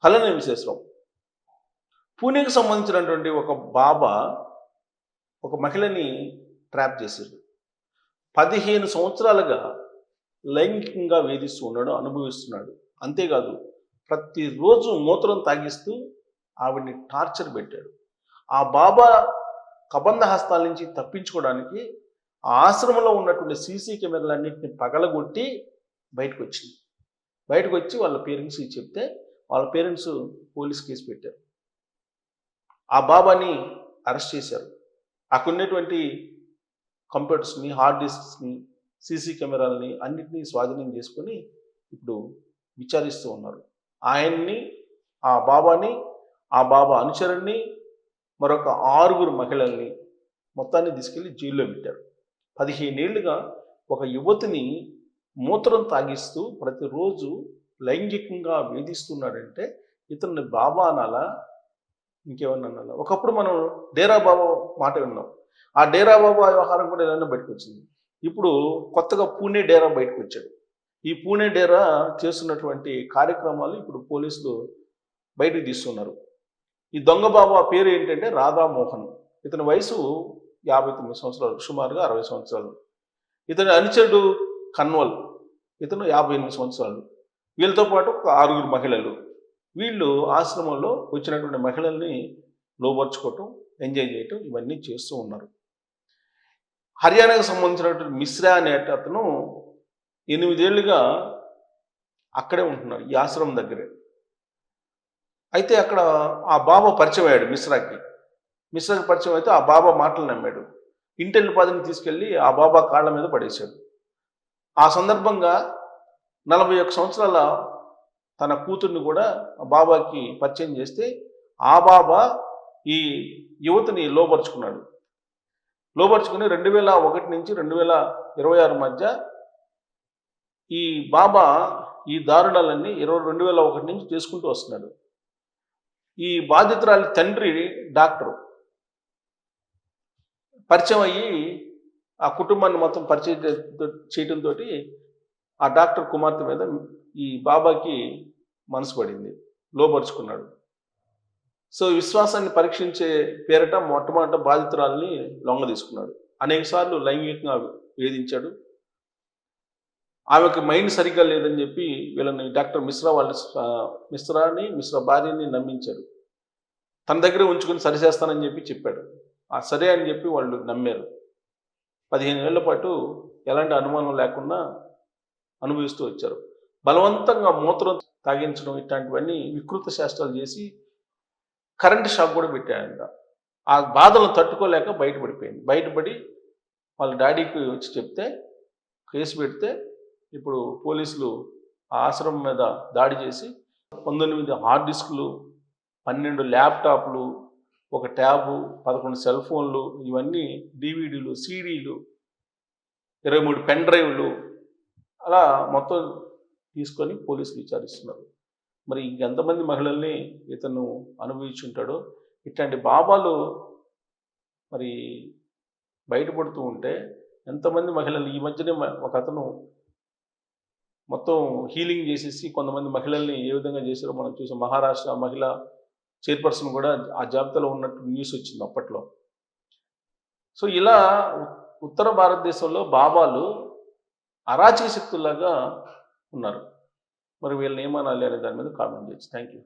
కళ్యాణ విశేషం. పూణేకి సంబంధించినటువంటి ఒక బాబా ఒక మహిళని ట్రాప్ చేశాడు. 15 సంవత్సరాలుగా లైంగికంగా వేధిస్తూ ఉన్నాడు, అనుభవిస్తున్నాడు. అంతేకాదు ప్రతిరోజు మూత్రం తాగిస్తూ ఆవిడ్ని టార్చర్ పెట్టాడు. ఆ బాబా కబంధ హస్తాల నుంచి తప్పించుకోవడానికి ఆ ఆశ్రమంలో ఉన్నటువంటి సీసీ కెమెరాలన్నింటినీ పగలగొట్టి బయటకు వచ్చింది. బయటకు వచ్చి వాళ్ళ పేరెంట్స్కి చెప్తే వాళ్ళ పేరెంట్స్ పోలీస్ కేసు పెట్టారు. ఆ బాబాని అరెస్ట్ చేశారు. అక్కడ ఉన్నటువంటి కంప్యూటర్స్ని, హార్డ్ డిస్క్స్ని, సీసీ కెమెరాలని అన్నింటినీ స్వాధీనం చేసుకొని ఇప్పుడు విచారిస్తూ ఉన్నారు. ఆయన్ని, ఆ బాబాని, ఆ బాబా అనుచరుణ్ణి, మరొక 6 మహిళల్ని మొత్తాన్ని తీసుకెళ్లి జైల్లో పెట్టారు. 15 ఏళ్లుగా ఒక యువతిని మూత్రం తాగిస్తూ ప్రతిరోజు లైంగికంగా వేధిస్తున్నాడంటే ఇతన్ని బాబా అనాలా, ఇంకేమన్నా అనాలా? ఒకప్పుడు మనం డేరా బాబా మాట విన్నాం. ఆ డేరా బాబా వ్యవహారం కూడా ఏదైనా బయటకు వచ్చింది. ఇప్పుడు కొత్తగా పూణే డేరా బయటకు వచ్చాడు. ఈ పూణే డేరా చేస్తున్నటువంటి కార్యక్రమాలు ఇప్పుడు పోలీసులు బయటకు తీస్తున్నారు. ఈ దొంగ బాబా పేరు ఏంటంటే రాధామోహన్. ఇతని వయసు 59 సంవత్సరాలు, సుమారుగా 60 సంవత్సరాలు. ఇతని అనుచరుడు కన్వల్, ఇతను 58 సంవత్సరాలు. వీళ్ళతో పాటు ఒక 6 మహిళలు. వీళ్ళు ఆశ్రమంలో వచ్చినటువంటి మహిళల్ని లోబర్చుకోవటం, ఎంజాయ్ చేయటం ఇవన్నీ చేస్తూ ఉన్నారు. హర్యానాకు సంబంధించినటువంటి మిశ్రా అనే అతను 8 ఏళ్లుగా అక్కడే ఉంటున్నాడు, ఈ ఆశ్రమం దగ్గరే. అయితే అక్కడ ఆ బాబా పరిచయం అయ్యాడు మిశ్రాకి. మిశ్రాకి పరిచయం అయితే ఆ బాబా మాటలు నమ్మాడు. ఇంటెల్ పాదిని తీసుకెళ్ళి ఆ బాబా కాళ్ళ మీద పడేశాడు. ఆ సందర్భంగా 41 సంవత్సరాల తన కూతుర్ని కూడా బాబాకి పరిచయం చేస్తే ఆ బాబా ఈ యువతిని లోపరుచుకున్నాడు. లోపరుచుకుని 2001 నుంచి 2026 మధ్య ఈ బాబా ఈ దారుణాలన్నీ 2001 నుంచి చేసుకుంటూ వస్తున్నాడు. ఈ బాధితురాలి తండ్రి డాక్టరు పరిచయం అయ్యి ఆ కుటుంబాన్ని మొత్తం పరిచయం చేయడంతో ఆ డాక్టర్ కుమార్తె మీద ఈ బాబాకి మనసు పడింది, లోపరుచుకున్నాడు. సో విశ్వాసాన్ని పరీక్షించే పేరట మొట్టమొదట బాధితురాల్ని లొంగ తీసుకున్నాడు. అనేక సార్లు లైంగికంగా వేధించాడు. ఆమెకు మైండ్ సరిగ్గా లేదని చెప్పి వీళ్ళని డాక్టర్ మిశ్రా మిశ్రా భార్యని నమ్మించాడు. తన దగ్గర ఉంచుకొని సరిచేస్తానని చెప్పాడు. ఆ సరే అని చెప్పి వాళ్ళు నమ్మారు. 15 ఏళ్ల పాటు ఎలాంటి అనుమానం లేకుండా అనుభవిస్తూ వచ్చారు. బలవంతంగా మూత్రం తాగించడం ఇట్లాంటివన్నీ వికృత శాస్త్రాలు చేసి కరెంటు షాక్ కూడా పెట్టాడంట. ఆ బాధలను తట్టుకోలేక బయటపడి వాళ్ళ డాడీకి వచ్చి చెప్తే కేసు పెడితే ఇప్పుడు పోలీసులు ఆ ఆశ్రమం మీద దాడి చేసి 19 హార్డ్ డిస్కులు, 12 ల్యాప్టాప్లు, ఒక ట్యాబు, 11 సెల్ ఫోన్లు, ఇవన్నీ డివిడీలు, సీడీలు, 23 పెన్ డ్రైవ్లు అలా మొత్తం తీసుకొని పోలీసులు విచారిస్తున్నారు. మరి ఇంకెంతమంది మహిళల్ని ఇతను అనుభవించుంటాడో. ఇట్లాంటి బాబాలు మరి బయటపడుతూ ఉంటే ఎంతమంది మహిళలు. ఈ మధ్యనే ఒక అతను మొత్తం హీలింగ్ చేసేసి కొంతమంది మహిళల్ని ఏ విధంగా చేశారో మనం చూసాం. మహారాష్ట్ర మహిళా చైర్పర్సన్ కూడా ఆ జాబితాలో ఉన్నట్టు న్యూస్ వచ్చింది అప్పట్లో. సో ఇలా ఉత్తర భారతదేశంలో బాబాలు అరాచక శక్తుల్లాగా ఉన్నారు. మరి వీళ్ళని ఏమనాలి అనే దాని మీద కామెంట్ చేయొచ్చు. Thank you.